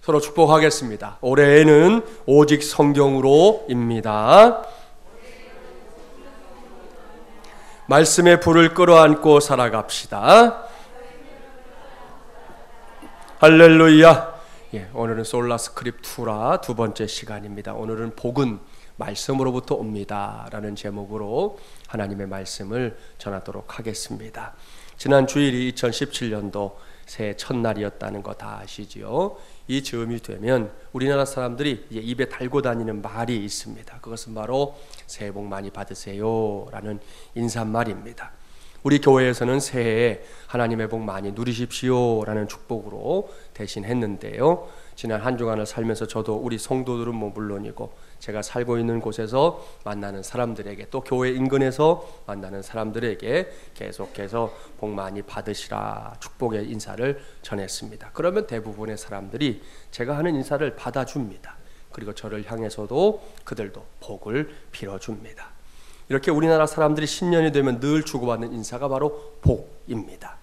서로 축복하겠습니다. 올해에는 오직 성경으로입니다. 말씀의 불을 끌어안고 살아갑시다. 할렐루야. 오늘은 솔라 스크립투라 두 번째 시간입니다. 오늘은 복은 말씀으로부터 옵니다 라는 제목으로 하나님의 말씀을 전하도록 하겠습니다. 지난 주일이 2017년도 새해 첫날이었다는 거 다 아시지요? 이 즈음이 되면 우리나라 사람들이 이제 입에 달고 다니는 말이 있습니다. 그것은 바로 새해 복 많이 받으세요 라는 인사말입니다. 우리 교회에서는 새해에 하나님의 복 많이 누리십시오 라는 축복으로 대신했는데요. 지난 한 주간을 살면서 저도 우리 성도들은 물론이고 제가 살고 있는 곳에서 만나는 사람들에게 또 교회 인근에서 만나는 사람들에게 계속해서 복 많이 받으시라 축복의 인사를 전했습니다. 그러면 대부분의 사람들이 제가 하는 인사를 받아줍니다. 그리고 저를 향해서도 그들도 복을 빌어줍니다. 이렇게 우리나라 사람들이 신년이 되면 늘 주고받는 인사가 바로 복입니다.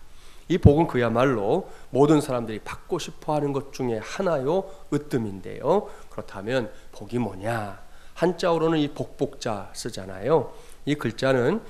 이 복은 그야말로 모든 사람들이 받고 싶어하는 것 중에 하나요, 으뜸인데요. 그렇다면 복이 뭐냐? 한자어로는 이 복복자 쓰잖아요. 이 글자는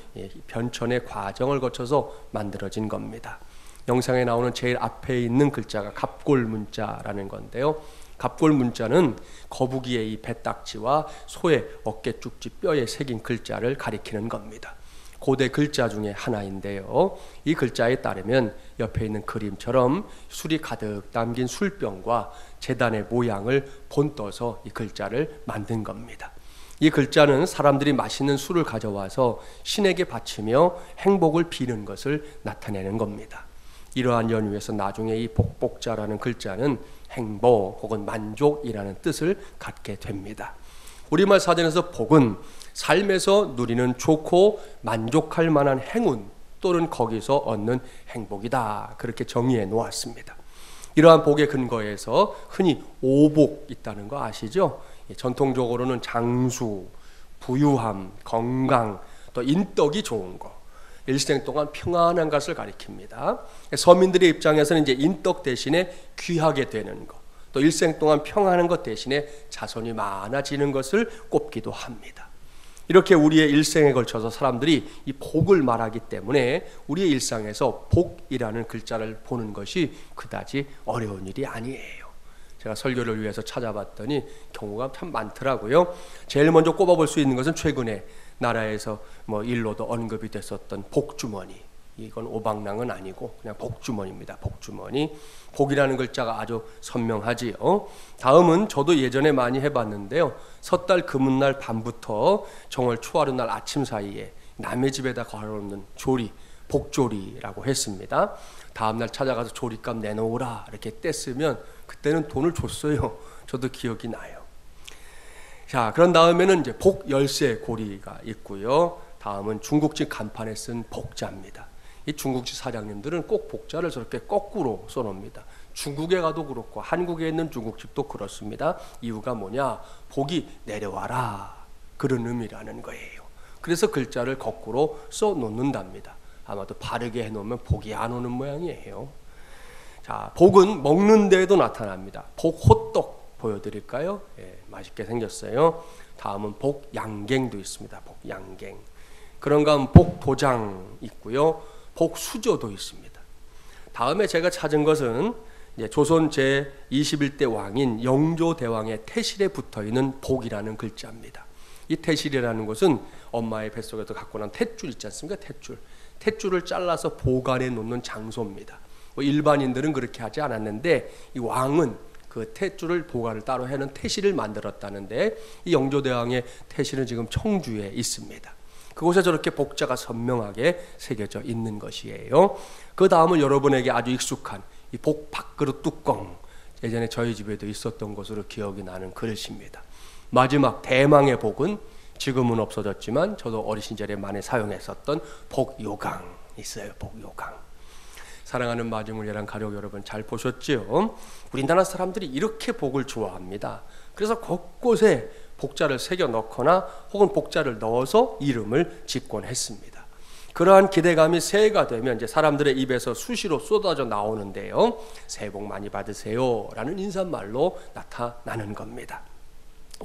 변천의 과정을 거쳐서 만들어진 겁니다. 영상에 나오는 제일 앞에 있는 글자가 갑골문자라는 건데요. 갑골문자는 거북이의 이 배딱지와 소의 어깨 쭉지 뼈에 새긴 글자를 가리키는 겁니다. 고대 글자 중에 하나인데요. 이 글자에 따르면 옆에 있는 그림처럼 술이 가득 담긴 술병과 제단의 모양을 본떠서 이 글자를 만든 겁니다. 이 글자는 사람들이 맛있는 술을 가져와서 신에게 바치며 행복을 비는 것을 나타내는 겁니다. 이러한 연유에서 나중에 이 복복자라는 글자는 행복 혹은 만족이라는 뜻을 갖게 됩니다. 우리말 사전에서 복은 삶에서 누리는 좋고 만족할 만한 행운 또는 거기서 얻는 행복이다. 그렇게 정의해 놓았습니다. 이러한 복의 근거에서 흔히 오복 있다는 거 아시죠? 전통적으로는 장수, 부유함, 건강, 또 인덕이 좋은 거, 일생 동안 평안한 것을 가리킵니다. 서민들의 입장에서는 이제 인덕 대신에 귀하게 되는 것, 또 일생 동안 평안한 것 대신에 자손이 많아지는 것을 꼽기도 합니다. 이렇게 우리의 일생에 걸쳐서 사람들이 이 복을 말하기 때문에 우리의 일상에서 복이라는 글자를 보는 것이 그다지 어려운 일이 아니에요. 제가 설교를 위해서 찾아봤더니 경우가 참 많더라고요. 제일 먼저 꼽아볼 수 있는 것은 최근에 나라에서 일로도 언급이 됐었던 복주머니. 이건 오방랑은 아니고 그냥 복주머니입니다. 복주머니. 복이라는 글자가 아주 선명하지요. 다음은 저도 예전에 많이 해봤는데요. 섣달 금은날 밤부터 정월 초하루날 아침 사이에 남의 집에다 걸어놓는 조리, 복조리라고 했습니다. 다음날 찾아가서 조리값 내놓으라 이렇게 뗐으면 그때는 돈을 줬어요. 저도 기억이 나요. 자, 그런 다음에는 이제 복열쇠 고리가 있고요. 다음은 중국집 간판에 쓴 복자입니다. 이 중국집 사장님들은 꼭 복자를 저렇게 거꾸로 써놓습니다. 중국에 가도 그렇고 한국에 있는 중국집도 그렇습니다. 이유가 뭐냐? 복이 내려와라 그런 의미라는 거예요. 그래서 글자를 거꾸로 써놓는답니다. 아마도 바르게 해놓으면 복이 안 오는 모양이에요. 자, 복은 먹는 데에도 나타납니다. 복호떡 보여드릴까요? 맛있게 생겼어요. 다음은 복양갱도 있습니다. 복양갱. 그런가 하면 복도장 있고요. 복수조도 있습니다. 다음에 제가 찾은 것은 조선 제21대 왕인 영조대왕의 태실에 붙어있는 복이라는 글자입니다. 이 태실이라는 것은 엄마의 뱃속에서 갖고 난 탯줄 있지 않습니까? 탯줄을 잘라서 보관해 놓는 장소입니다. 일반인들은 그렇게 하지 않았는데 이 왕은 그 탯줄을 보관을 따로 해놓은 태실을 만들었다는데 이 영조대왕의 태실은 지금 청주에 있습니다. 그곳에 저렇게 복자가 선명하게 새겨져 있는 것이에요. 그 다음은 여러분에게 아주 익숙한 이 복 밥그릇 뚜껑, 예전에 저희 집에도 있었던 것으로 기억이 나는 그릇입니다. 마지막 대망의 복은 지금은 없어졌지만 저도 어린 시절에 많이 사용했었던 복요강 있어요. 복요강. 사랑하는 마지물예랑 가족 여러분 잘 보셨지요? 우리나라 사람들이 이렇게 복을 좋아합니다. 그래서 곳곳에 복자를 새겨 넣거나 혹은 복자를 넣어서 이름을 짓곤 했습니다. 그러한 기대감이 새해가 되면 이제 사람들의 입에서 수시로 쏟아져 나오는데요. 새해 복 많이 받으세요 라는 인사말로 나타나는 겁니다.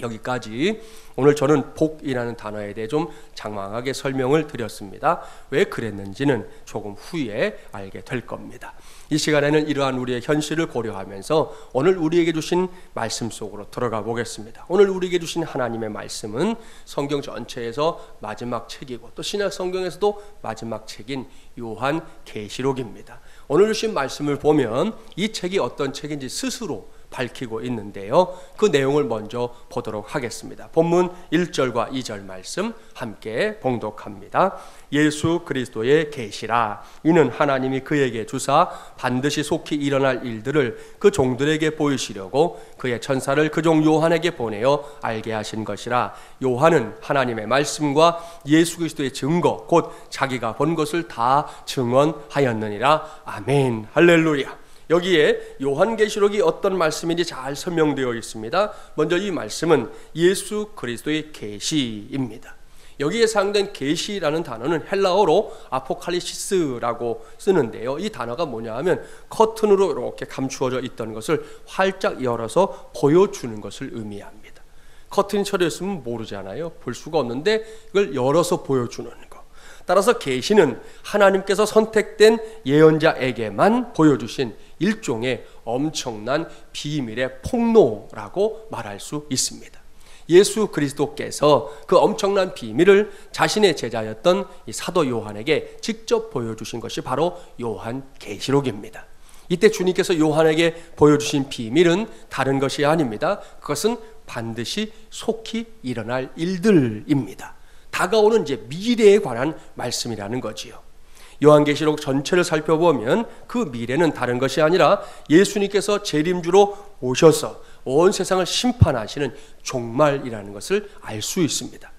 여기까지 오늘 저는 복이라는 단어에 대해 좀 장황하게 설명을 드렸습니다. 왜 그랬는지는 조금 후에 알게 될 겁니다. 이 시간에는 이러한 우리의 현실을 고려하면서 오늘 우리에게 주신 말씀 속으로 들어가 보겠습니다. 오늘 우리에게 주신 하나님의 말씀은 성경 전체에서 마지막 책이고 또 신약 성경에서도 마지막 책인 요한계시록입니다. 오늘 주신 말씀을 보면 이 책이 어떤 책인지 스스로 밝히고 있는데요. 그 내용을 먼저 보도록 하겠습니다. 본문 1절과 2절 말씀 함께 봉독합니다. 예수 그리스도의 계시라. 이는 하나님이 그에게 주사 반드시 속히 일어날 일들을 그 종들에게 보이시려고 그의 천사를 그 종 요한에게 보내어 알게 하신 것이라. 요한은 하나님의 말씀과 예수 그리스도의 증거 곧 자기가 본 것을 다 증언하였느니라. 아멘. 할렐루야. 여기에 요한계시록이 어떤 말씀인지 잘 설명되어 있습니다. 먼저 이 말씀은 예수 그리스도의 계시입니다. 여기에 사용된 계시라는 단어는 헬라어로 아포칼리시스라고 쓰는데요. 이 단어가 뭐냐 하면 커튼으로 이렇게 감추어져 있던 것을 활짝 열어서 보여주는 것을 의미합니다. 커튼이 쳐져 있으면 모르잖아요. 볼 수가 없는데 이걸 열어서 보여주는 것. 따라서 계시는 하나님께서 선택된 예언자에게만 보여주신 일종의 엄청난 비밀의 폭로라고 말할 수 있습니다. 예수 그리스도께서 그 엄청난 비밀을 자신의 제자였던 이 사도 요한에게 직접 보여주신 것이 바로 요한계시록입니다. 이때 주님께서 요한에게 보여주신 비밀은 다른 것이 아닙니다. 그것은 반드시 속히 일어날 일들입니다. 다가오는 이제 미래에 관한 말씀이라는 거지요. 요한계시록 전체를 살펴보면 그 미래는 다른 것이 아니라 예수님께서 재림주로 오셔서 온 세상을 심판하시는 종말이라는 것을 알 수 있습니다.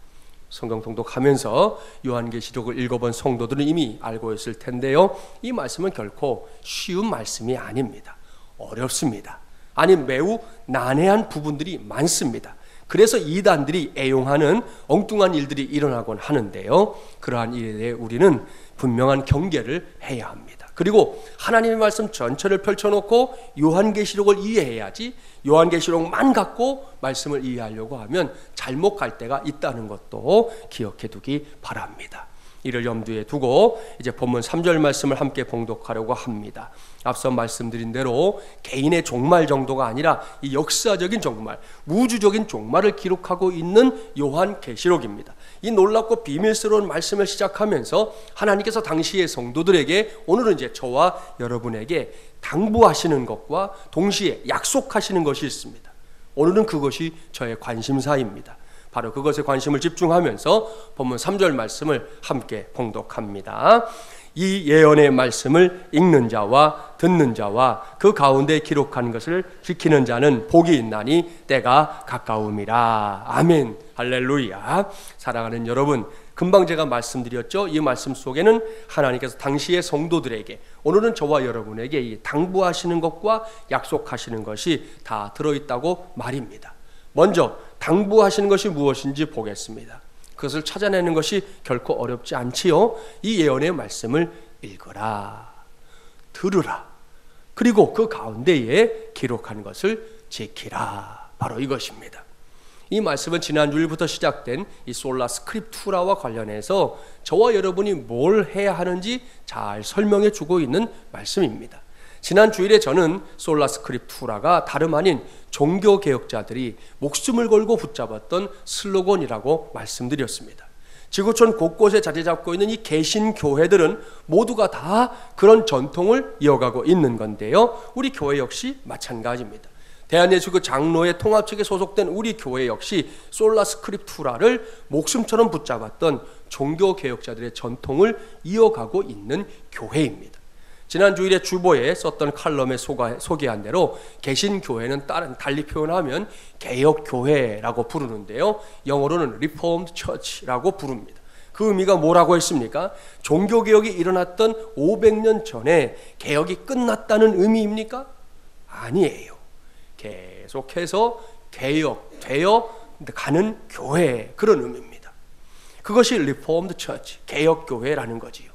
성경 통독하면서 요한계시록을 읽어본 성도들은 이미 알고 있을 텐데요. 이 말씀은 결코 쉬운 말씀이 아닙니다. 어렵습니다. 아니 매우 난해한 부분들이 많습니다. 그래서 이단들이 애용하는 엉뚱한 일들이 일어나곤 하는데요. 그러한 일에 대해 우리는 분명한 경계를 해야 합니다. 그리고 하나님의 말씀 전체를 펼쳐놓고 요한계시록을 이해해야지 요한계시록만 갖고 말씀을 이해하려고 하면 잘못 갈 때가 있다는 것도 기억해 두기 바랍니다. 이를 염두에 두고 이제 본문 3절 말씀을 함께 봉독하려고 합니다. 앞서 말씀드린 대로 개인의 종말 정도가 아니라 이 역사적인 종말, 우주적인 종말을 기록하고 있는 요한계시록입니다. 이 놀랍고 비밀스러운 말씀을 시작하면서 하나님께서 당시의 성도들에게 오늘은 이제 저와 여러분에게 당부하시는 것과 동시에 약속하시는 것이 있습니다. 오늘은 그것이 저의 관심사입니다. 바로 그것에 관심을 집중하면서 본문 3절 말씀을 함께 봉독합니다. 이 예언의 말씀을 읽는 자와 듣는 자와 그 가운데 기록한 것을 지키는 자는 복이 있나니 때가 가까움이라. 아멘. 할렐루야. 사랑하는 여러분, 금방 제가 말씀드렸죠. 이 말씀 속에는 하나님께서 당시의 성도들에게, 오늘은 저와 여러분에게 이 당부하시는 것과 약속하시는 것이 다 들어있다고 말입니다. 먼저 당부하시는 것이 무엇인지 보겠습니다. 그것을 찾아내는 것이 결코 어렵지 않지요. 이 예언의 말씀을 읽어라, 들으라, 그리고 그 가운데에 기록한 것을 지키라. 바로 이것입니다. 이 말씀은 지난 주일부터 시작된 이 솔라 스크립투라와 관련해서 저와 여러분이 뭘 해야 하는지 잘 설명해 주고 있는 말씀입니다. 지난 주일에 저는 솔라 스크립투라가 다름 아닌 종교개혁자들이 목숨을 걸고 붙잡았던 슬로건이라고 말씀드렸습니다. 지구촌 곳곳에 자리 잡고 있는 이 개신교회들은 모두가 다 그런 전통을 이어가고 있는 건데요. 우리 교회 역시 마찬가지입니다. 대한예수교 장로회 통합측에 소속된 우리 교회 역시 솔라 스크립투라를 목숨처럼 붙잡았던 종교개혁자들의 전통을 이어가고 있는 교회입니다. 지난 주일에 주보에 썼던 칼럼에 소개한 대로 개신교회는 달리 표현하면 개혁교회라고 부르는데요. 영어로는 Reformed Church라고 부릅니다. 그 의미가 뭐라고 했습니까? 종교개혁이 일어났던 500년 전에 개혁이 끝났다는 의미입니까? 아니에요. 계속해서 개혁되어 가는 교회, 그런 의미입니다. 그것이 Reformed Church, 개혁교회라는 거지요.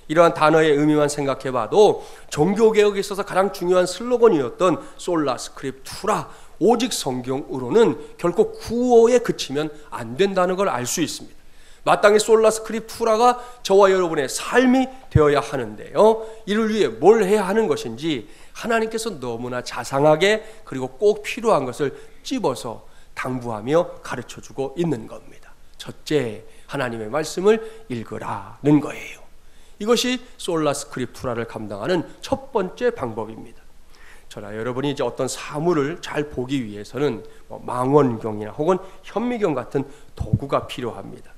이러한 단어의 의미만 생각해봐도 종교개혁에 있어서 가장 중요한 슬로건이었던 솔라 스크립투라, 오직 성경으로는 결코 구호에 그치면 안 된다는 걸 알 수 있습니다. 마땅히 솔라 스크립투라가 저와 여러분의 삶이 되어야 하는데요, 이를 위해 뭘 해야 하는 것인지 하나님께서 너무나 자상하게 그리고 꼭 필요한 것을 찝어서 당부하며 가르쳐주고 있는 겁니다. 첫째, 하나님의 말씀을 읽으라는 거예요. 이것이 솔라 스크립투라를 감당하는 첫 번째 방법입니다. 저나 여러분이 이제 어떤 사물을 잘 보기 위해서는 망원경이나 혹은 현미경 같은 도구가 필요합니다.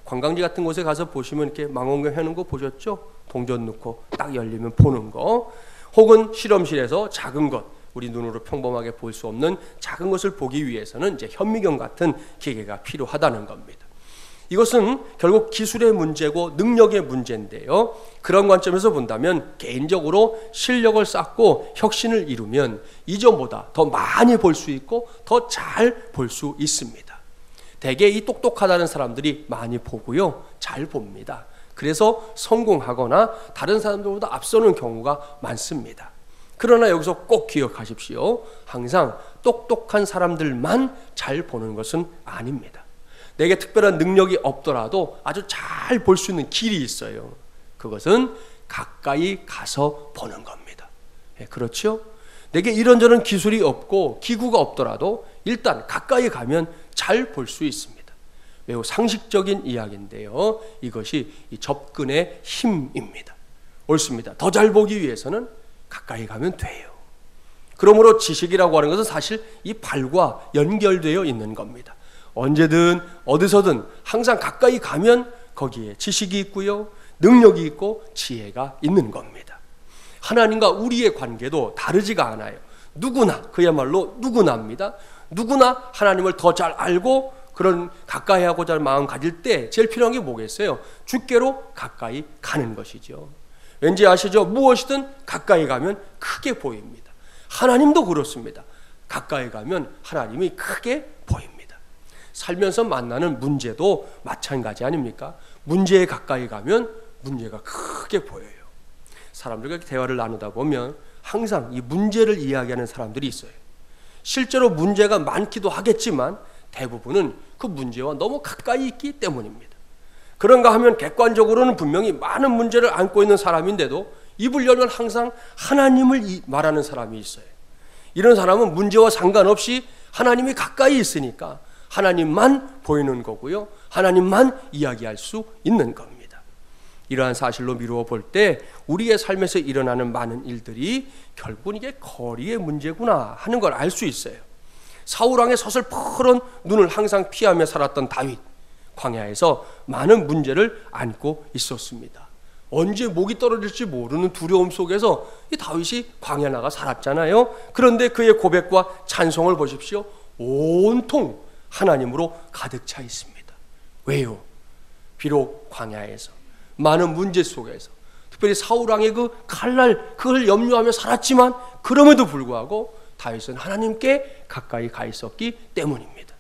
관광지 같은 곳에 가서 보시면 이렇게 망원경 해놓은 거 보셨죠? 동전 넣고 딱 열리면 보는 거, 혹은 실험실에서 작은 것, 우리 눈으로 평범하게 볼 수 없는 작은 것을 보기 위해서는 이제 현미경 같은 기계가 필요하다는 겁니다. 이것은 결국 기술의 문제고 능력의 문제인데요, 그런 관점에서 본다면 개인적으로 실력을 쌓고 혁신을 이루면 이전보다 더 많이 볼 수 있고 더 잘 볼 수 있습니다. 대개 이 똑똑하다는 사람들이 많이 보고요, 잘 봅니다. 그래서 성공하거나 다른 사람들보다 앞서는 경우가 많습니다. 그러나 여기서 꼭 기억하십시오. 항상 똑똑한 사람들만 잘 보는 것은 아닙니다. 내게 특별한 능력이 없더라도 아주 잘 볼 수 있는 길이 있어요. 그것은 가까이 가서 보는 겁니다. 그렇죠? 내게 이런저런 기술이 없고 기구가 없더라도 일단 가까이 가면 잘 볼 수 있습니다. 매우 상식적인 이야기인데요, 이것이 이 접근의 힘입니다. 옳습니다. 더 잘 보기 위해서는 가까이 가면 돼요. 그러므로 지식이라고 하는 것은 사실 이 발과 연결되어 있는 겁니다. 언제든 어디서든 항상 가까이 가면 거기에 지식이 있고요, 능력이 있고 지혜가 있는 겁니다. 하나님과 우리의 관계도 다르지가 않아요. 누구나, 그야말로 누구나입니다. 누구나 하나님을 더 잘 알고 그런 가까이 하고자 하는 마음 가질 때 제일 필요한 게 뭐겠어요? 주께로 가까이 가는 것이죠. 왠지 아시죠? 무엇이든 가까이 가면 크게 보입니다. 하나님도 그렇습니다. 가까이 가면 하나님이 크게 보입니다. 살면서 만나는 문제도 마찬가지 아닙니까? 문제에 가까이 가면 문제가 크게 보여요. 사람들과 대화를 나누다 보면 항상 이 문제를 이야기하는 사람들이 있어요. 실제로 문제가 많기도 하겠지만 대부분은 그 문제와 너무 가까이 있기 때문입니다. 그런가 하면 객관적으로는 분명히 많은 문제를 안고 있는 사람인데도 입을 열면 항상 하나님을 말하는 사람이 있어요. 이런 사람은 문제와 상관없이 하나님이 가까이 있으니까 하나님만 보이는 거고요, 하나님만 이야기할 수 있는 겁니다. 이러한 사실로 미루어 볼 때 우리의 삶에서 일어나는 많은 일들이 결국은 이게 거리의 문제구나 하는 걸 알 수 있어요. 사울왕의 서슬퍼런 눈을 항상 피하며 살았던 다윗, 광야에서 많은 문제를 안고 있었습니다. 언제 목이 떨어질지 모르는 두려움 속에서 이 다윗이 광야 나가 살았잖아요. 그런데 그의 고백과 찬송을 보십시오. 온통 하나님으로 가득 차 있습니다. 왜요? 비록 광야에서 많은 문제 속에서 특별히 사울왕의 그 칼날, 그걸 염려하며 살았지만 그럼에도 불구하고 다윗은 하나님께 가까이 가 있었기 때문입니다.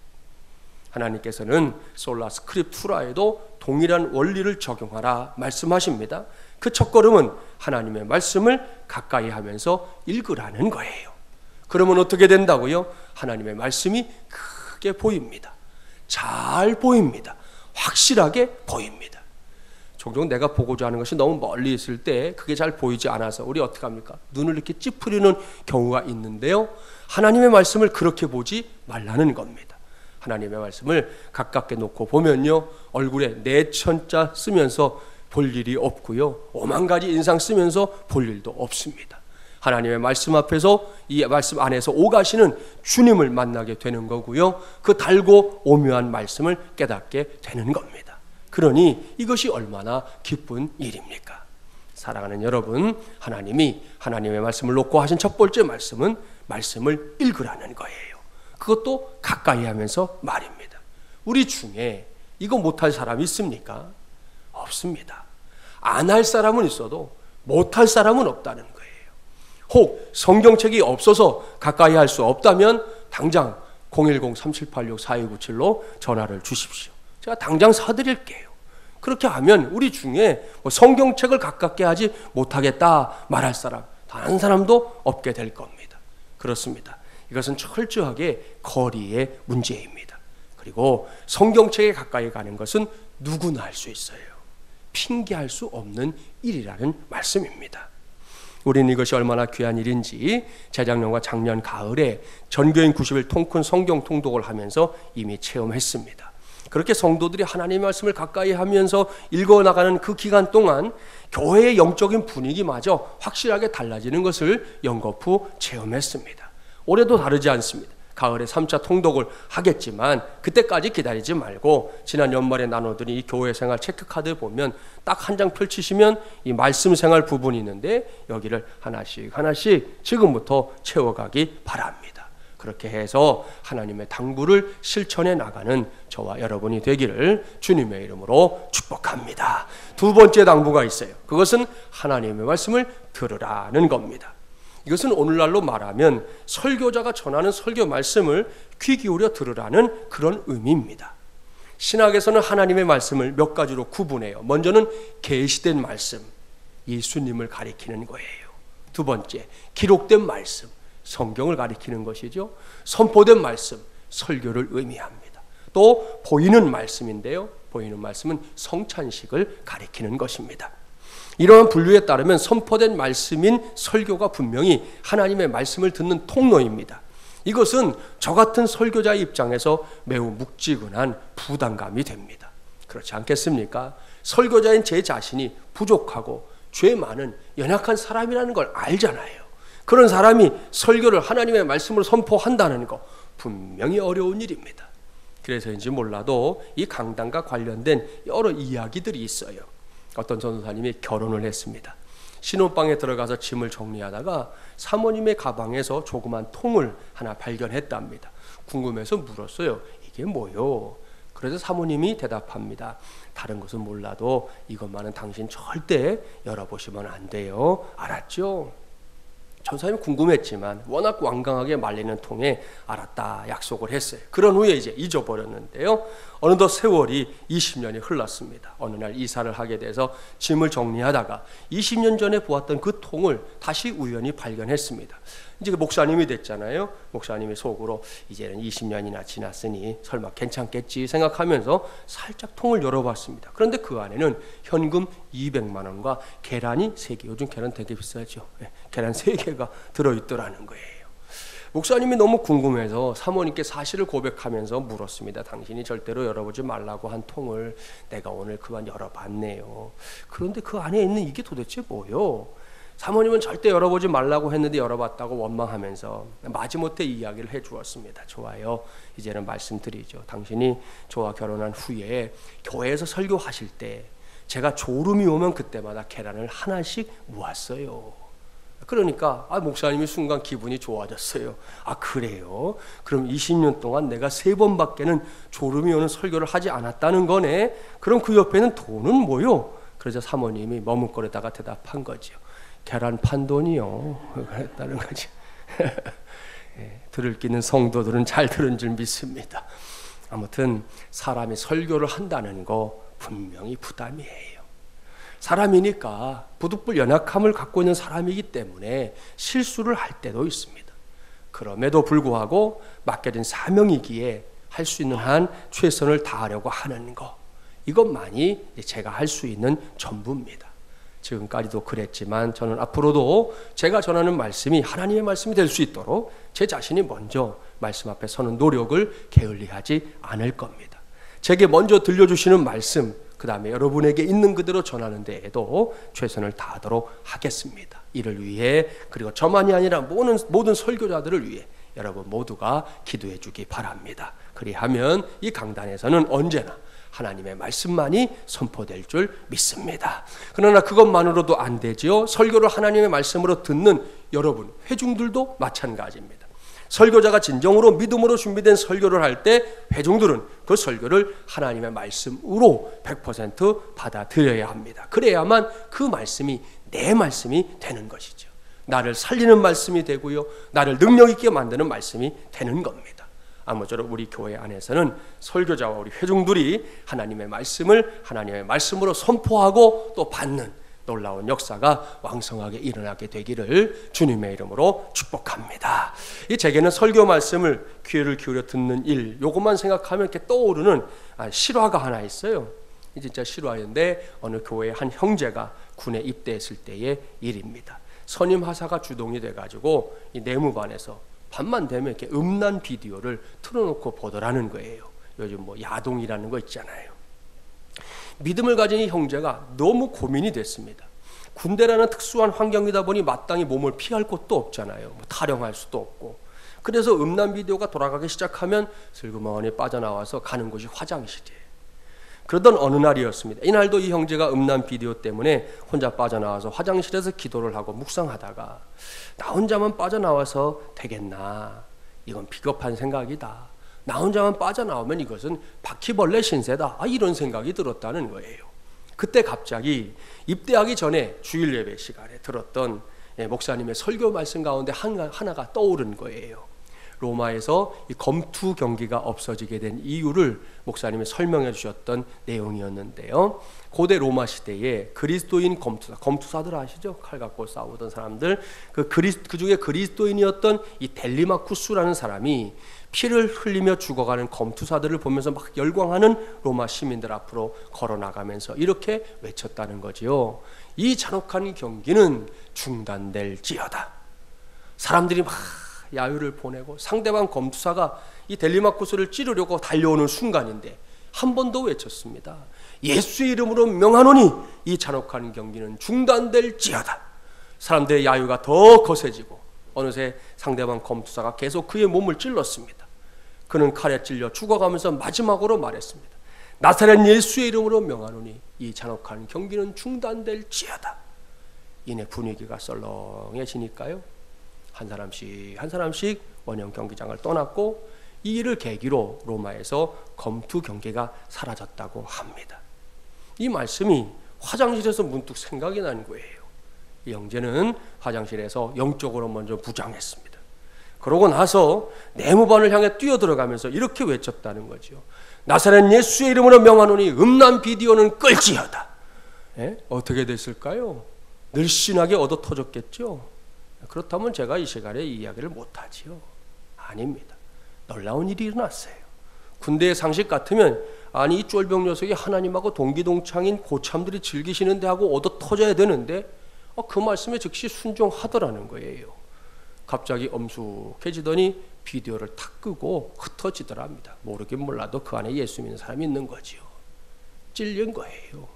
하나님께서는 솔라 스크립투라에도 동일한 원리를 적용하라 말씀하십니다. 그 첫걸음은 하나님의 말씀을 가까이 하면서 읽으라는 거예요. 그러면 어떻게 된다고요? 하나님의 말씀이 크게 보입니다. 잘 보입니다. 확실하게 보입니다. 종종 내가 보고자 하는 것이 너무 멀리 있을 때 그게 잘 보이지 않아서 우리 어떻게 합니까? 눈을 이렇게 찌푸리는 경우가 있는데요, 하나님의 말씀을 그렇게 보지 말라는 겁니다. 하나님의 말씀을 가깝게 놓고 보면요, 얼굴에 내천자 쓰면서 볼 일이 없고요, 5만 가지 인상 쓰면서 볼 일도 없습니다. 하나님의 말씀 앞에서, 이 말씀 안에서 오가시는 주님을 만나게 되는 거고요, 그 달고 오묘한 말씀을 깨닫게 되는 겁니다. 그러니 이것이 얼마나 기쁜 일입니까? 사랑하는 여러분, 하나님이 하나님의 말씀을 놓고 하신 첫 번째 말씀은 말씀을 읽으라는 거예요. 그것도 가까이 하면서 말입니다. 우리 중에 이거 못할 사람이 있습니까? 없습니다. 안 할 사람은 있어도 못할 사람은 없다는 거예요. 혹 성경책이 없어서 가까이 할 수 없다면 당장 010-3786-4297로 전화를 주십시오. 제가 당장 사드릴게요. 그렇게 하면 우리 중에 성경책을 가깝게 하지 못하겠다 말할 사람 단 한 사람도 없게 될 겁니다. 그렇습니다. 이것은 철저하게 거리의 문제입니다. 그리고 성경책에 가까이 가는 것은 누구나 할 수 있어요. 핑계할 수 없는 일이라는 말씀입니다. 우리는 이것이 얼마나 귀한 일인지 재작년과 작년 가을에 전교인 90일 통큰 성경 통독을 하면서 이미 체험했습니다. 그렇게 성도들이 하나님의 말씀을 가까이 하면서 읽어나가는 그 기간 동안 교회의 영적인 분위기마저 확실하게 달라지는 것을 연거푸 체험했습니다. 올해도 다르지 않습니다. 가을에 3차 통독을 하겠지만 그때까지 기다리지 말고 지난 연말에 나눠드린 이 교회 생활 체크카드 보면 딱 한 장 펼치시면 이 말씀 생활 부분이 있는데 여기를 하나씩 지금부터 채워가기 바랍니다. 그렇게 해서 하나님의 당부를 실천해 나가는 저와 여러분이 되기를 주님의 이름으로 축복합니다. 두 번째 당부가 있어요. 그것은 하나님의 말씀을 들으라는 겁니다. 이것은 오늘날로 말하면 설교자가 전하는 설교 말씀을 귀 기울여 들으라는 그런 의미입니다. 신학에서는 하나님의 말씀을 몇 가지로 구분해요. 먼저는 계시된 말씀, 예수님을 가리키는 거예요. 두 번째, 기록된 말씀, 성경을 가리키는 것이죠. 선포된 말씀, 설교를 의미합니다. 또 보이는 말씀인데요. 보이는 말씀은 성찬식을 가리키는 것입니다. 이러한 분류에 따르면 선포된 말씀인 설교가 분명히 하나님의 말씀을 듣는 통로입니다. 이것은 저 같은 설교자의 입장에서 매우 묵직한 부담감이 됩니다. 그렇지 않겠습니까? 설교자인 제 자신이 부족하고 죄 많은 연약한 사람이라는 걸 알잖아요. 그런 사람이 설교를 하나님의 말씀으로 선포한다는 거 분명히 어려운 일입니다. 그래서인지 몰라도 이 강단과 관련된 여러 이야기들이 있어요. 어떤 전도사님이 결혼을 했습니다. 신혼방에 들어가서 짐을 정리하다가 사모님의 가방에서 조그만 통을 하나 발견했답니다. 궁금해서 물었어요. 이게 뭐요? 그래서 사모님이 대답합니다. 다른 것은 몰라도 이것만은 당신 절대 열어보시면 안 돼요. 알았죠? 전사님이 궁금했지만 워낙 완강하게 말리는 통에 알았다 약속을 했어요. 그런 후에 이제 잊어버렸는데요. 어느덧 세월이 20년이 흘렀습니다. 어느 날 이사를 하게 돼서 짐을 정리하다가 20년 전에 보았던 그 통을 다시 우연히 발견했습니다. 이제 그 목사님이 됐잖아요. 목사님이 속으로 이제는 20년이나 지났으니 설마 괜찮겠지 생각하면서 살짝 통을 열어봤습니다. 그런데 그 안에는 현금 200만 원과 계란이 3개, 요즘 계란 되게 비싸죠. 계란 3개가 들어있더라는 거예요. 목사님이 너무 궁금해서 사모님께 사실을 고백하면서 물었습니다. 당신이 절대로 열어보지 말라고 한 통을 내가 오늘 그만 열어봤네요. 그런데 그 안에 있는 이게 도대체 뭐요? 사모님은 절대 열어보지 말라고 했는데 열어봤다고 원망하면서 마지못해 이야기를 해주었습니다. 좋아요. 이제는 말씀드리죠. 당신이 저와 결혼한 후에 교회에서 설교하실 때 제가 졸음이 오면 그때마다 계란을 하나씩 모았어요. 그러니까 목사님이 순간 기분이 좋아졌어요. 그래요? 그럼 20년 동안 내가 3번밖에는 졸음이 오는 설교를 하지 않았다는 거네? 그럼 그 옆에는 돈은 뭐요? 그래서 사모님이 머뭇거리다가 대답한 거죠. 계란 판 돈이요. 그랬다는 거죠. 들을 끼는 성도들은 잘 들은 줄 믿습니다. 아무튼 사람이 설교를 한다는 거 분명히 부담이에요. 사람이니까 부득불 연약함을 갖고 있는 사람이기 때문에 실수를 할 때도 있습니다. 그럼에도 불구하고 맡겨진 사명이기에 할 수 있는 한 최선을 다하려고 하는 것, 이것만이 제가 할 수 있는 전부입니다. 지금까지도 그랬지만 저는 앞으로도 제가 전하는 말씀이 하나님의 말씀이 될 수 있도록 제 자신이 먼저 말씀 앞에 서는 노력을 게을리하지 않을 겁니다. 제게 먼저 들려주시는 말씀, 그 다음에 여러분에게 있는 그대로 전하는 데에도 최선을 다하도록 하겠습니다. 이를 위해, 그리고 저만이 아니라 모든 설교자들을 위해 여러분 모두가 기도해 주기 바랍니다. 그리하면 이 강단에서는 언제나 하나님의 말씀만이 선포될 줄 믿습니다. 그러나 그것만으로도 안 되지요. 설교를 하나님의 말씀으로 듣는 여러분, 회중들도 마찬가지입니다. 설교자가 진정으로 믿음으로 준비된 설교를 할 때 회중들은 그 설교를 하나님의 말씀으로 100% 받아들여야 합니다. 그래야만 그 말씀이 내 말씀이 되는 것이죠. 나를 살리는 말씀이 되고요, 나를 능력 있게 만드는 말씀이 되는 겁니다. 아무쪼록 우리 교회 안에서는 설교자와 우리 회중들이 하나님의 말씀을 하나님의 말씀으로 선포하고 또 받는 놀라운 역사가 왕성하게 일어나게 되기를 주님의 이름으로 축복합니다. 이 제게는 설교 말씀을 귀를 기울여 듣는 일, 요것만 생각하면 이렇게 떠오르는 실화가 하나 있어요. 진짜 실화인데 어느 교회의 한 형제가 군에 입대했을 때의 일입니다. 선임 하사가 주동이 돼가지고 이 내무반에서 밤만 되면 이렇게 음란 비디오를 틀어놓고 보더라는 거예요. 요즘 뭐 야동이라는 거 있잖아요. 믿음을 가진 이 형제가 너무 고민이 됐습니다. 군대라는 특수한 환경이다 보니 마땅히 몸을 피할 곳도 없잖아요. 뭐 타령할 수도 없고. 그래서 음란 비디오가 돌아가기 시작하면 슬그머니 빠져나와서 가는 곳이 화장실이에요. 그러던 어느 날이었습니다. 이날도 이 형제가 음란 비디오 때문에 혼자 빠져나와서 화장실에서 기도를 하고 묵상하다가 나 혼자만 빠져나와서 되겠나? 이건 비겁한 생각이다. 나 혼자만 빠져나오면 이것은 바퀴벌레 신세다. 이런 생각이 들었다는 거예요. 그때 갑자기 입대하기 전에 주일 예배 시간에 들었던 목사님의 설교 말씀 가운데 하나가 떠오른 거예요. 로마에서 이 검투 경기가 없어지게 된 이유를 목사님이 설명해 주셨던 내용이었는데요. 고대 로마 시대에 그리스도인 검투사들 아시죠? 칼 갖고 싸우던 사람들, 그 중에 그리스도인이었던 이 델리마쿠스라는 사람이 피를 흘리며 죽어가는 검투사들을 보면서 막 열광하는 로마 시민들 앞으로 걸어나가면서 이렇게 외쳤다는 거지요. 이 잔혹한 경기는 중단될지어다. 사람들이 막 야유를 보내고 상대방 검투사가 이 델리마쿠스를 찌르려고 달려오는 순간인데 한 번 더 외쳤습니다. 예수의 이름으로 명하노니 이 잔혹한 경기는 중단될지어다. 사람들의 야유가 더 거세지고 어느새 상대방 검투사가 계속 그의 몸을 찔렀습니다. 그는 칼에 찔려 죽어가면서 마지막으로 말했습니다. 나사렛 예수의 이름으로 명하노니 이 잔혹한 경기는 중단될지어다. 이내 분위기가 썰렁해지니까요. 한 사람씩 원형 경기장을 떠났고 이 일을 계기로 로마에서 검투 경기가 사라졌다고 합니다. 이 말씀이 화장실에서 문득 생각이 난 거예요. 이 형제는 화장실에서 영적으로 먼저 무장했습니다. 그러고 나서 내무반을 향해 뛰어들어가면서 이렇게 외쳤다는 거죠. 나사렛 예수의 이름으로 명하노니 음란 비디오는 끌지어다. 어떻게 됐을까요? 늘씬하게 얻어 터졌겠죠. 그렇다면 제가 이 시간에 이 이야기를 못하지요. 아닙니다. 놀라운 일이 일어났어요. 군대의 상식 같으면 아니 이 쫄병 녀석이 하나님하고 동기동창인 고참들이 즐기시는데 하고 얻어 터져야 되는데 그 말씀에 즉시 순종하더라는 거예요. 갑자기 엄숙해지더니 비디오를 탁 끄고 흩어지더랍니다. 모르긴 몰라도 그 안에 예수 믿는 사람이 있는 거지요. 찔린 거예요.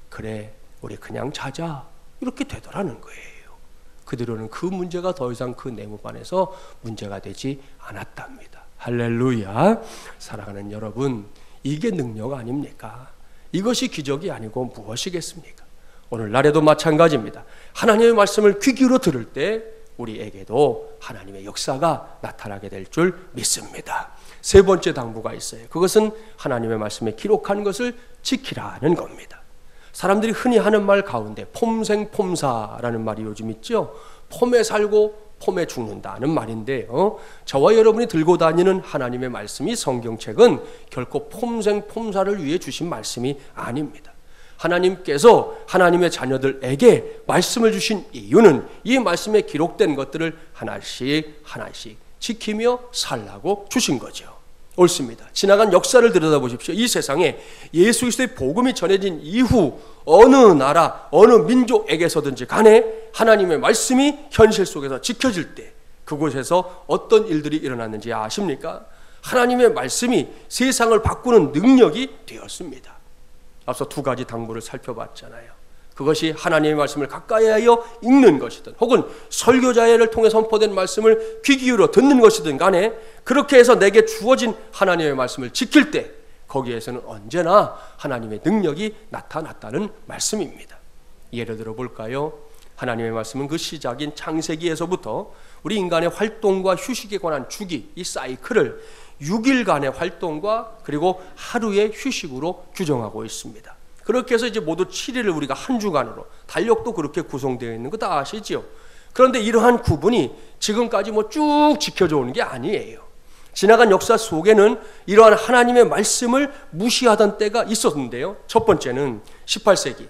그래 우리 그냥 자자 이렇게 되더라는 거예요. 그대로는 그 문제가 더 이상 그 내무반에서 문제가 되지 않았답니다. 할렐루야. 사랑하는 여러분, 이게 능력 아닙니까? 이것이 기적이 아니고 무엇이겠습니까? 오늘날에도 마찬가지입니다. 하나님의 말씀을 귀 기울여 들을 때 우리에게도 하나님의 역사가 나타나게 될 줄 믿습니다. 세 번째 당부가 있어요. 그것은 하나님의 말씀에 기록한 것을 지키라는 겁니다. 사람들이 흔히 하는 말 가운데 폼생폼사라는 말이 요즘 있죠. 폼에 살고 폼에 죽는다는 말인데요. 저와 여러분이 들고 다니는 하나님의 말씀이 성경책은 결코 폼생폼사를 위해 주신 말씀이 아닙니다. 하나님께서 하나님의 자녀들에게 말씀을 주신 이유는 이 말씀에 기록된 것들을 하나씩 지키며 살라고 주신 거죠. 옳습니다. 지나간 역사를 들여다보십시오. 이 세상에 예수 그리스도의 복음이 전해진 이후 어느 나라, 어느 민족에게서든지 간에 하나님의 말씀이 현실 속에서 지켜질 때 그곳에서 어떤 일들이 일어났는지 아십니까? 하나님의 말씀이 세상을 바꾸는 능력이 되었습니다. 앞서 두 가지 당부를 살펴봤잖아요. 그것이 하나님의 말씀을 가까이 하여 읽는 것이든 혹은 설교자를 통해 선포된 말씀을 귀 기울여 듣는 것이든 간에 그렇게 해서 내게 주어진 하나님의 말씀을 지킬 때 거기에서는 언제나 하나님의 능력이 나타났다는 말씀입니다. 예를 들어 볼까요? 하나님의 말씀은 그 시작인 창세기에서부터 우리 인간의 활동과 휴식에 관한 주기, 이 사이클을 6일간의 활동과 그리고 하루의 휴식으로 규정하고 있습니다. 그렇게 해서 이제 모두 7일을 우리가 한 주간으로, 달력도 그렇게 구성되어 있는 거 다 아시죠? 그런데 이러한 구분이 지금까지 쭉 지켜져 오는 게 아니에요. 지나간 역사 속에는 이러한 하나님의 말씀을 무시하던 때가 있었는데요. 첫 번째는 18세기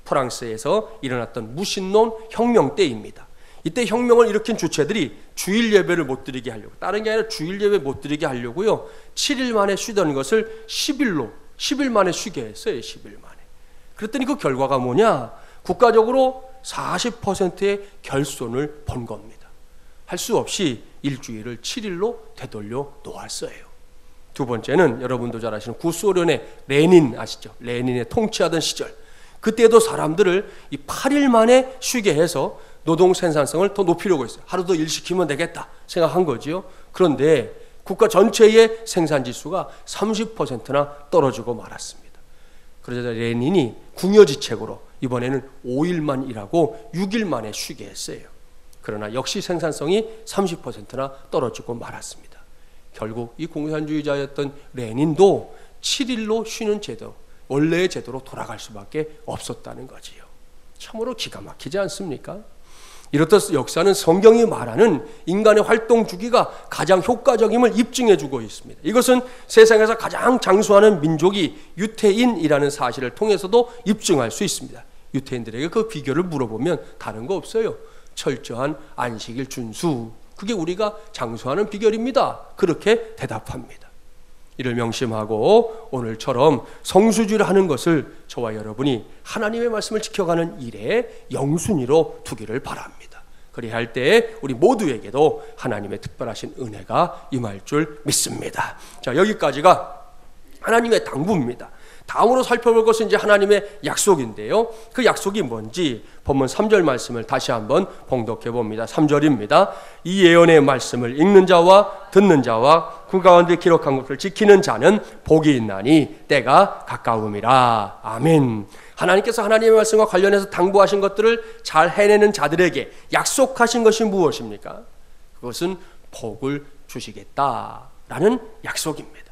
프랑스에서 일어났던 무신론 혁명 때입니다. 이때 혁명을 일으킨 주체들이 주일 예배를 못 드리게 하려고, 다른 게 아니라 주일 예배 못 드리게 하려고요, 7일 만에 쉬던 것을 10일 만에 쉬게 했어요. 10일 만에. 그랬더니 그 결과가 뭐냐? 국가적으로 40%의 결손을 본 겁니다. 할 수 없이 일주일을 7일로 되돌려 놓았어요. 두 번째는 여러분도 잘 아시는 구소련의 레닌 아시죠? 레닌의 통치하던 시절, 그때도 사람들을 이 8일 만에 쉬게 해서 노동 생산성을 더 높이려고 했어요. 하루 더 일 시키면 되겠다 생각한 거지요. 그런데 국가 전체의 생산 지수가 30%나 떨어지고 말았습니다. 그러자 레닌이 궁여지책으로 이번에는 5일만 일하고 6일 만에 쉬게 했어요. 그러나 역시 생산성이 30%나 떨어지고 말았습니다. 결국 이 공산주의자였던 레닌도 7일로 쉬는 제도, 원래의 제도로 돌아갈 수밖에 없었다는 거지요. 참으로 기가 막히지 않습니까? 이렇듯 역사는 성경이 말하는 인간의 활동 주기가 가장 효과적임을 입증해주고 있습니다. 이것은 세상에서 가장 장수하는 민족이 유태인이라는 사실을 통해서도 입증할 수 있습니다. 유태인들에게 그 비결을 물어보면 다른 거 없어요. 철저한 안식일 준수, 그게 우리가 장수하는 비결입니다. 그렇게 대답합니다. 이를 명심하고 오늘처럼 성수주를 하는 것을 저와 여러분이 하나님의 말씀을 지켜가는 일에 영순위로 두기를 바랍니다. 그리야 할 때 우리 모두에게도 하나님의 특별하신 은혜가 임할 줄 믿습니다. 자, 여기까지가 하나님의 당부입니다. 다음으로 살펴볼 것은 이제 하나님의 약속인데요. 그 약속이 뭔지 본문 3절 말씀을 다시 한번 봉독해 봅니다. 3절입니다. 이 예언의 말씀을 읽는 자와 듣는 자와 그 가운데 기록한 것을 지키는 자는 복이 있나니 때가 가까움이라. 아멘. 하나님께서 하나님의 말씀과 관련해서 당부하신 것들을 잘 해내는 자들에게 약속하신 것이 무엇입니까? 그것은 복을 주시겠다라는 약속입니다.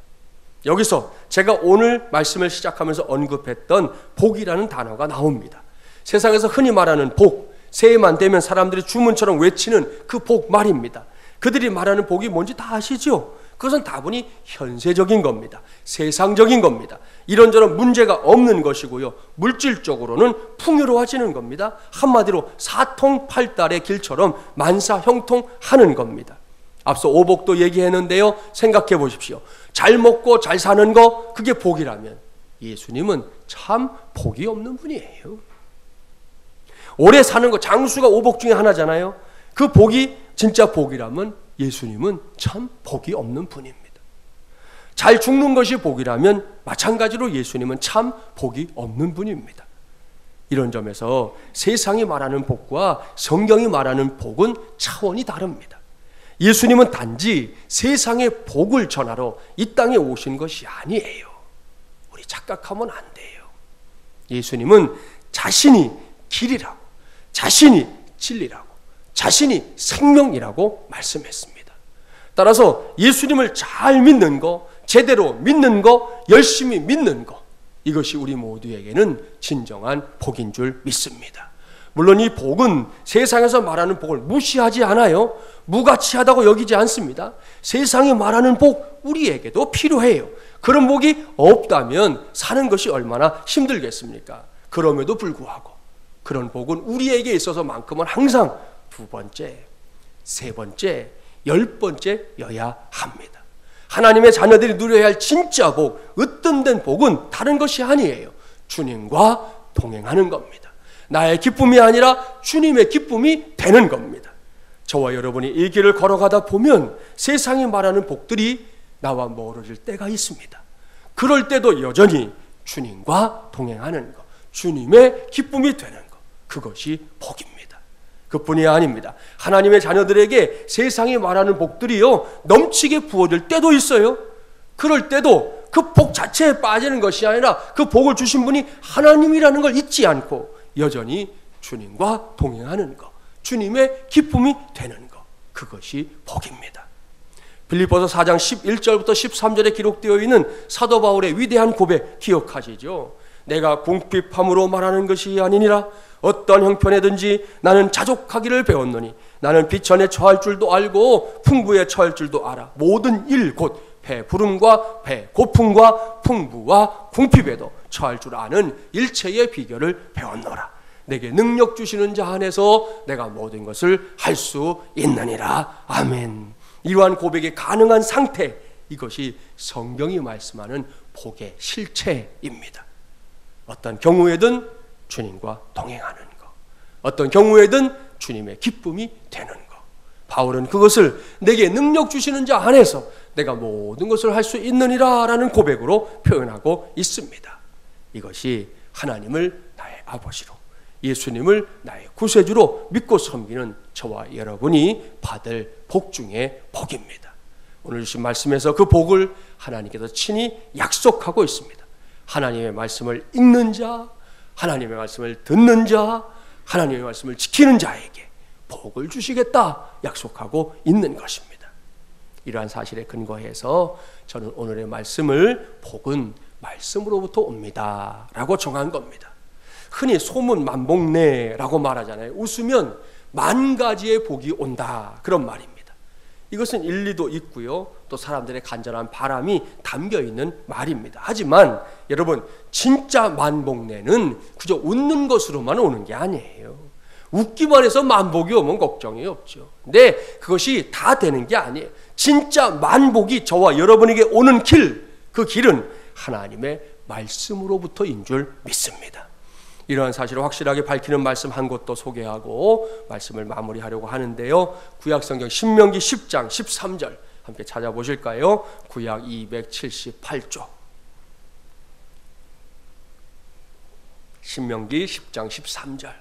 여기서 제가 오늘 말씀을 시작하면서 언급했던 복이라는 단어가 나옵니다. 세상에서 흔히 말하는 복, 새해만 되면 사람들이 주문처럼 외치는 그 복 말입니다. 그들이 말하는 복이 뭔지 다 아시죠? 그것은 다분히 현세적인 겁니다. 세상적인 겁니다. 이런저런 문제가 없는 것이고요. 물질적으로는 풍요로워지는 겁니다. 한마디로 사통팔달의 길처럼 만사형통하는 겁니다. 앞서 오복도 얘기했는데요. 생각해 보십시오. 잘 먹고 잘 사는 거, 그게 복이라면 예수님은 참 복이 없는 분이에요. 오래 사는 거, 장수가 오복 중에 하나잖아요. 그 복이 진짜 복이라면 예수님은 참 복이 없는 분입니다. 잘 죽는 것이 복이라면 마찬가지로 예수님은 참 복이 없는 분입니다. 이런 점에서 세상이 말하는 복과 성경이 말하는 복은 차원이 다릅니다. 예수님은 단지 세상의 복을 전하러 이 땅에 오신 것이 아니에요. 우리 착각하면 안 돼요. 예수님은 자신이 길이라고, 자신이 진리라고, 자신이 생명이라고 말씀했습니다. 따라서 예수님을 잘 믿는 거, 제대로 믿는 거, 열심히 믿는 거, 이것이 우리 모두에게는 진정한 복인 줄 믿습니다. 물론 이 복은 세상에서 말하는 복을 무시하지 않아요. 무가치하다고 여기지 않습니다. 세상이 말하는 복, 우리에게도 필요해요. 그런 복이 없다면 사는 것이 얼마나 힘들겠습니까? 그럼에도 불구하고 그런 복은 우리에게 있어서만큼은 항상 두 번째, 세 번째, 10번째여야 합니다. 하나님의 자녀들이 누려야 할 진짜 복, 으뜸된 복은 다른 것이 아니에요. 주님과 동행하는 겁니다. 나의 기쁨이 아니라 주님의 기쁨이 되는 겁니다. 저와 여러분이 이 길을 걸어가다 보면 세상이 말하는 복들이 나와 멀어질 때가 있습니다. 그럴 때도 여전히 주님과 동행하는 것, 주님의 기쁨이 되는 것, 그것이 복입니다. 그뿐이 아닙니다. 하나님의 자녀들에게 세상이 말하는 복들이요, 넘치게 부어질 때도 있어요. 그럴 때도 그 복 자체에 빠지는 것이 아니라 그 복을 주신 분이 하나님이라는 걸 잊지 않고 여전히 주님과 동행하는 것, 주님의 기쁨이 되는 것, 그것이 복입니다. 빌립보서 4장 11절부터 13절에 기록되어 있는 사도 바울의 위대한 고백 기억하시죠? 내가 궁핍함으로 말하는 것이 아니니라. 어떤 형편에든지 나는 자족하기를 배웠노니 나는 비천에 처할 줄도 알고 풍부에 처할 줄도 알아. 모든 일 곧 배부름과 배고픔과 풍부와 궁핍에도 처할 줄 아는 일체의 비결을 배웠노라. 내게 능력 주시는 자 안에서 내가 모든 것을 할 수 있느니라. 아멘. 이러한 고백이 가능한 상태, 이것이 성경이 말씀하는 복의 실체입니다. 어떤 경우에든 주님과 동행하는 것, 어떤 경우에든 주님의 기쁨이 되는 것. 바울은 그것을 내게 능력 주시는 자 안에서 내가 모든 것을 할 수 있느니라 라는 고백으로 표현하고 있습니다. 이것이 하나님을 나의 아버지로, 예수님을 나의 구세주로 믿고 섬기는 저와 여러분이 받을 복 중에 복입니다. 오늘 주신 말씀에서 그 복을 하나님께서 친히 약속하고 있습니다. 하나님의 말씀을 읽는 자, 하나님의 말씀을 듣는 자, 하나님의 말씀을 지키는 자에게 복을 주시겠다 약속하고 있는 것입니다. 이러한 사실에 근거해서 저는 오늘의 말씀을 복은 말씀으로부터 옵니다 라고 정한 겁니다. 흔히 소문 만복내라고 말하잖아요. 웃으면 만 가지의 복이 온다, 그런 말입니다. 이것은 일리도 있고요, 또 사람들의 간절한 바람이 담겨있는 말입니다. 하지만 여러분, 진짜 만복내는 그저 웃는 것으로만 오는 게 아니에요. 웃기만 해서 만복이 오면 걱정이 없죠. 근데 그것이 다 되는 게 아니에요. 진짜 만복이 저와 여러분에게 오는 길, 그 길은 하나님의 말씀으로부터인 줄 믿습니다. 이러한 사실을 확실하게 밝히는 말씀 한 곳도 소개하고 말씀을 마무리하려고 하는데요, 구약성경 신명기 10장 13절 함께 찾아보실까요? 구약 278쪽 신명기 10장 13절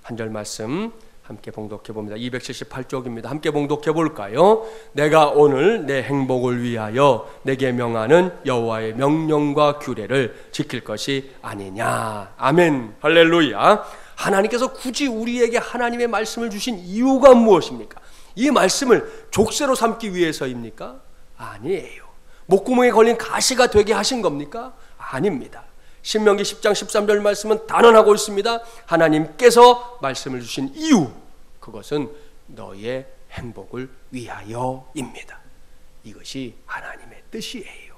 한 절 말씀 함께 봉독해 봅니다. 278쪽입니다. 함께 봉독해 볼까요? 내가 오늘 내 행복을 위하여 내게 명하는 여호와의 명령과 규례를 지킬 것이 아니냐. 아멘. 할렐루야. 하나님께서 굳이 우리에게 하나님의 말씀을 주신 이유가 무엇입니까? 이 말씀을 족쇄로 삼기 위해서입니까? 아니에요. 목구멍에 걸린 가시가 되게 하신 겁니까? 아닙니다. 신명기 10장 13절 말씀은 단언하고 있습니다. 하나님께서 말씀을 주신 이유, 그것은 너의 행복을 위하여입니다. 이것이 하나님의 뜻이에요.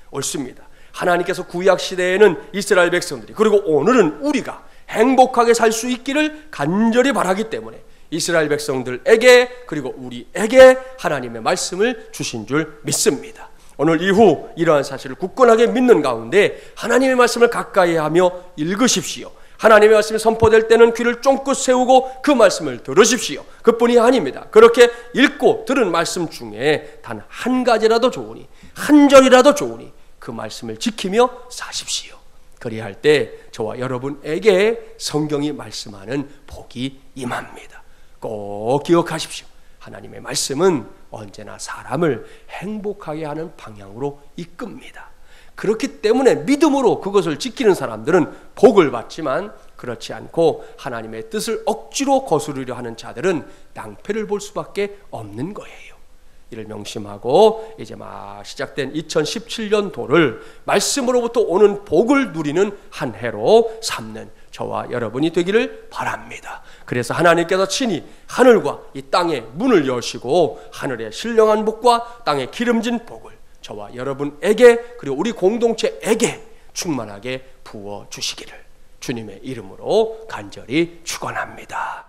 옳습니다. 하나님께서 구약 시대에는 이스라엘 백성들이, 그리고 오늘은 우리가 행복하게 살 수 있기를 간절히 바라기 때문에 이스라엘 백성들에게, 그리고 우리에게 하나님의 말씀을 주신 줄 믿습니다. 오늘 이후 이러한 사실을 굳건하게 믿는 가운데 하나님의 말씀을 가까이 하며 읽으십시오. 하나님의 말씀이 선포될 때는 귀를 쫑긋 세우고 그 말씀을 들으십시오. 그뿐이 아닙니다. 그렇게 읽고 들은 말씀 중에 단 한 가지라도 좋으니, 한 절이라도 좋으니 그 말씀을 지키며 사십시오. 그리할 때 저와 여러분에게 성경이 말씀하는 복이 임합니다. 꼭 기억하십시오. 하나님의 말씀은 언제나 사람을 행복하게 하는 방향으로 이끕니다. 그렇기 때문에 믿음으로 그것을 지키는 사람들은 복을 받지만, 그렇지 않고 하나님의 뜻을 억지로 거스르려 하는 자들은 낭패를 볼 수밖에 없는 거예요. 이를 명심하고 이제 막 시작된 2017년도를 말씀으로부터 오는 복을 누리는 한 해로 삼는 저와 여러분이 되기를 바랍니다. 그래서 하나님께서 친히 하늘과 이 땅의 문을 여시고 하늘의 신령한 복과 땅의 기름진 복을 저와 여러분에게, 그리고 우리 공동체에게 충만하게 부어주시기를 주님의 이름으로 간절히 축원합니다.